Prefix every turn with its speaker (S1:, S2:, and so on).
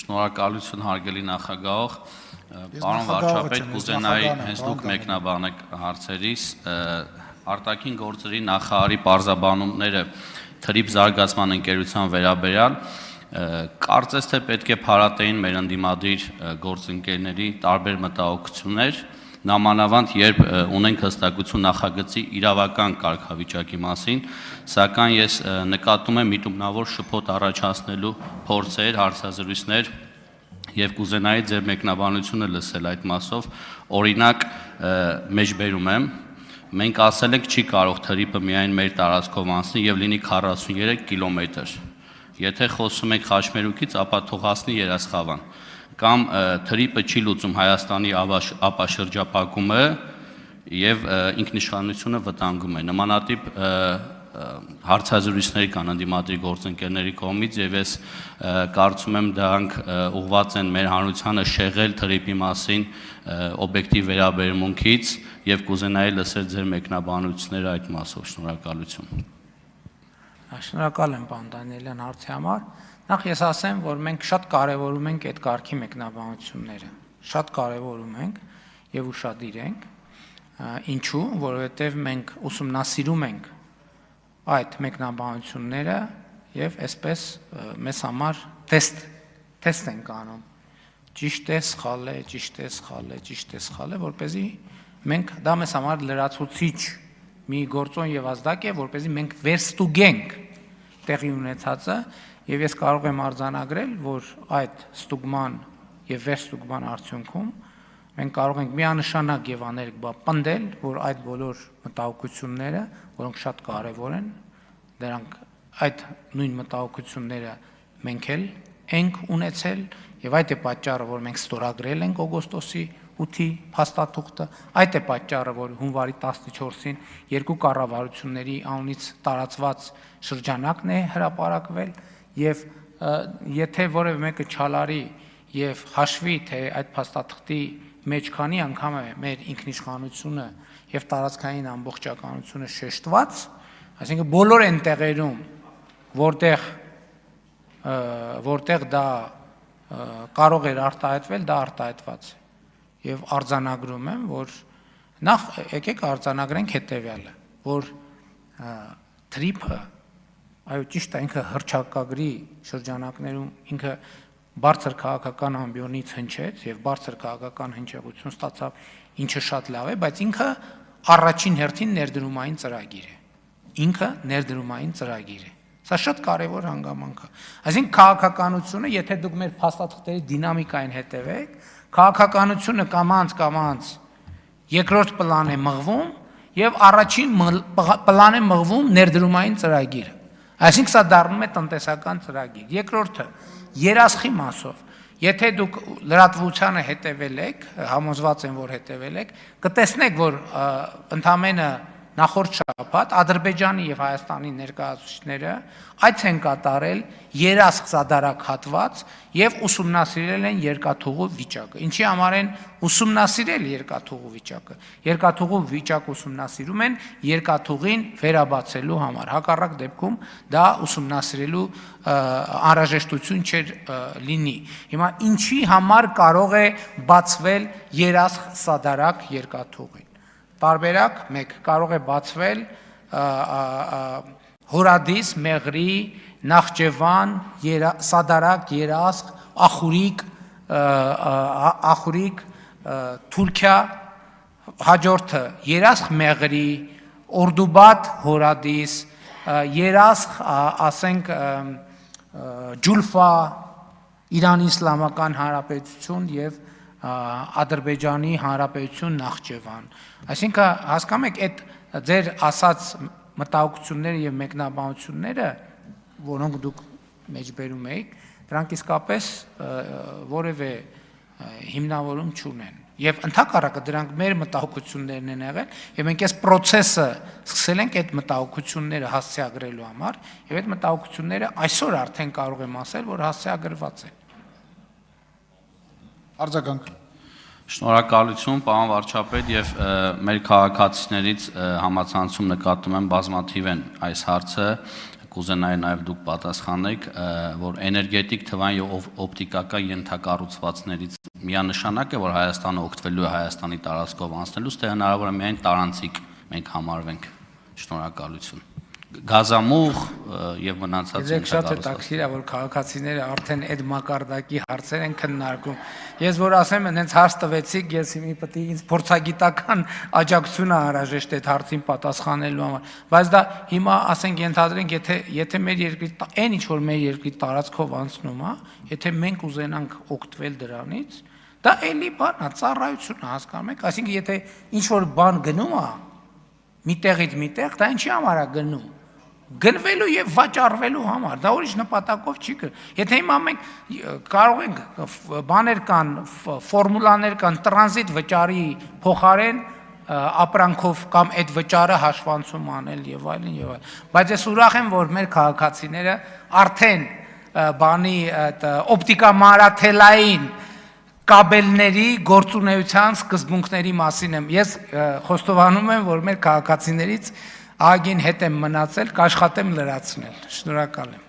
S1: Շնորհակալություն հարգելի նախագահող, պարոն վարչապետ, կուզենայի հենց դուք մեկնաբանեք հարցերիս, արտաքին գործերի նախարարի պարզաբանումները թրիփ զարգացման ընկերության վերաբերյալ, կարծես թե պետք է փարատեին մեր ընդդիմադիր գործընկերների տարբեր մտահոգություններ, նամանավանդ երբ ունենք հստակություն նախագծի իրավական կարգավիճակի մասին, սակայն ես նկատում եմ միտումնավոր շփոթ առաջացնելու փորձեր, հարցազրույցներ եւ կուզենայի ձեր մեկնաբանությունը լսել այդ մասով, օրինակ մեջբերում եմ, մենք ասել ենք չի կարող թրիփը միայն մեր տարածքով անցնի եւ լինի 43 կիլոմետր։ Եթե խոսում ենք Խաչմերուկից, ապա թող հասնի Երասխավան։ Կամ թրիփը չի լուծում Հայաստանի ապաշրջապակումը եւ ինքնիշխանությունը վտանգում է։ Նմանատիպ հարցազրույցներ կան ընդդիմադիր գործընկերների կողմից եւ ես կարծում եմ դրանք ուղղված են մեր հանրությանը շեղել թրիփի մասին օբյեկտիվ վերաբերմունքից եւ կուզենայի լսել ձեր մեկնաբանությունները այդ մասով։ Շնորհակալություն։
S2: Շնորհակալ եմ պարոն Դանիելյան հարցի համար։ Նախ ես ասեմ, որ մենք շատ կարևորում ենք այդ կարգի մեկնաբանությունները, շատ կարևորում ենք եւ ուշադիր ենք, ինչու, որովհետեւ մենք ուսումնասիրում ենք այդ մեկնաբանությունները եւ այսպես մեզ համար տեստ ենք անում, ճիշտ է, սխալ է, ճիշտ է, սխալ է, ճիշտ է, սխալ է, որպեսզի մենք դա մեզ համար լրացուցիչ մի գործոն եւ ազդակ է, որպեսզի մենք վերստուգենք տեղի ունեցածը եւ ես կարող եմ արձանագրել, որ այդ ստուգման եւ վերստուգման արդյունքում մենք կարող ենք միանշանակ եւ աներկբա պնդել, որ այդ բոլոր մտահոգությունները, որոնք շատ կարեւոր են, դրանք այդ նույն մտահոգությունները մենք էլ ենք ունեցել եւ այդ է պատճառը, որ մենք ստորագրել ենք օգոստոսի 8-ի փաստաթուղթը, այդ է պատճառը, որ հունվարի 14-ին երկու կառավարությունների անունից տարածված շրջանակն է հրապարակվել եւ եթե որևէ մեկը չալարի եւ հաշվի թե այդ փաստաթղթի մեջ քանի անգամ է մեր ինքնիշխանությունը եւ տարածքային ամբողջականությունը շեշտված, այսինքն բոլոր այն տեղերում, որտեղ դա կարող էր արտահայտվել, դա արտահայտված է։ Եվ արձանագրում եմ, որ նախ եկեք արձանագրենք հետևյալը, որ թրիփը, այո ճիշտ է, ինքը հռչակագրի շրջանակներում ինքը բարձր քաղաքական ամբիոնից հնչեց եւ բարձր քաղաքական հնչեղություն ստացավ, ինչը շատ լավ է, բայց ինքը առաջին հերթին ներդրումային ծրագիր է։ Ինքը ներդրումային ծրագիր է։ Սա շատ կարևոր հանգամանք է։ Այսինքն քաղաքականությունը, եթե դուք մեր փաստաթղթերի դինամիկային հետևեք, քաղաքականությունը կամաց երկրորդ պլան է մղվում եւ առաջին պլան է մղվում ներդրումային ծրագիրը։ Այսինքն սա դառնում է տնտեսական ծրագիր։ Երկրորդը երասխի մասով։ Եթե դուք լրատվությանը հետևել եք, համոզված եմ, որ հետևել եք, կտեսնեք, որ ընդամենը նախորդ շաբաթ Ադրբեջանի եւ Հայաստանի ներկայացուցիչները այց են կատարել երասխ սադարակ հատված եւ ուսումնասիրել են երկաթուղու վիճակը։ Ինչի համար են ուսումնասիրել երկաթուղու վիճակը։ Երկաթուղու վիճակը ուսումնասիրում են երկաթուղին վերաբացելու համար։ Հակառակ դեպքում դա ուսումնասիրելու անհրաժեշտություն չէր լինի։ Հիմա ինչի համար կարող է բացվել երասխ սադարակ երկաթուղին։ Տարբերակ 1 կարող է բացվել Հորադիս, Մեղրի, Նախճեվան, Սադարակ, Երասխ, Ախուրիկ, Թուրքիա, հաջորդը Երասխ, Մեղրի, Օրդուբադ, Հորադիս, Երասխ, ասենք Ջուլֆա, Իրանի Իսլամական Հանրապետություն եւ Ադրբեջանի Հանրապետություն Նախճեվան։ Այսինքն հասկանում եք այդ ձեր ասած մտահոգությունները եւ մեկնաբանությունները, որոնք դուք մեջբերում եք, դրանք իսկապես որևէ հիմնավորում չունեն։ Եվ ընդհակառակը դրանք մեր մտահոգություններն են եղել, եւ մենք այս process-ը սկսել ենք այդ մտահոգությունները հասցեագրելու համար, եւ այդ մտահոգությունները այսօր արդեն կարող եմ ասել, որ հասցեագրված են։
S3: Արձագանք։
S1: Շնորհակալություն, պարոն վարչապետ, եւ մեր քաղաքացիներից համացանցում նկատում եմ բազմաթիվ են այս հարցը կուզենայի նաև դուք պատասխանեք, որ էներգետիկ թվային եւ օպտիկական ենթակառուցվածքներից միանշանակ է, որ Հայաստանը օգտվելու է Հայաստանի տարածքով անցնելուց, թե հնարավոր է միայն տարանցիկ մենք համարվենք։ Շնորհակալություն։ Գազամուղ եւ մնացած
S2: Ես շատ հետաքրքիր է, որ քաղաքացիները արդեն այդ մակարդակի հարցեր են քննարկում։ Ես որ ասեմ, հենց հարց տվեցիք, ես հիմի պետք է ինձ փորձագիտական աջակցություն անհրաժեշտ այդ հարցին պատասխանելու համար։ Բայց դա հիմա ասենք ենթադրենք, եթե մեր երկրի այն ինչ որ մեր երկրի տարածքով անցնում է, եթե մենք ուզենանք օգտվել դրանից, դա էլի բան է, ծառայություն է, հասկանում եք, այսինքն եթե ինչ որ բան գնում է, միտեղից միտեղ, դա ինչի համար է գնում։ Գնվելու եւ վաճառվելու համար, դա ուրիշ նպատակով չի գնում։ Եթե հիմա մենք կարող ենք բաներ կան, ֆորմուլաներ կան տրանզիտ վճարի փոխարեն ապրանքով կամ այդ վճարը հաշվանցում անել եւ այլն եւ այլն։ Բայց ես ուրախ եմ, որ մեր քաղաքացիները արդեն բանի օպտիկամարաթելային կաբելների գործունեության սկզբունքների մասին եմ։ Ես խոստովանում եմ, որ մեր քաղաքացիներից ագին հետ եմ մնացել, կաշխատեմ լրացնել։ Շնորհակալ եմ։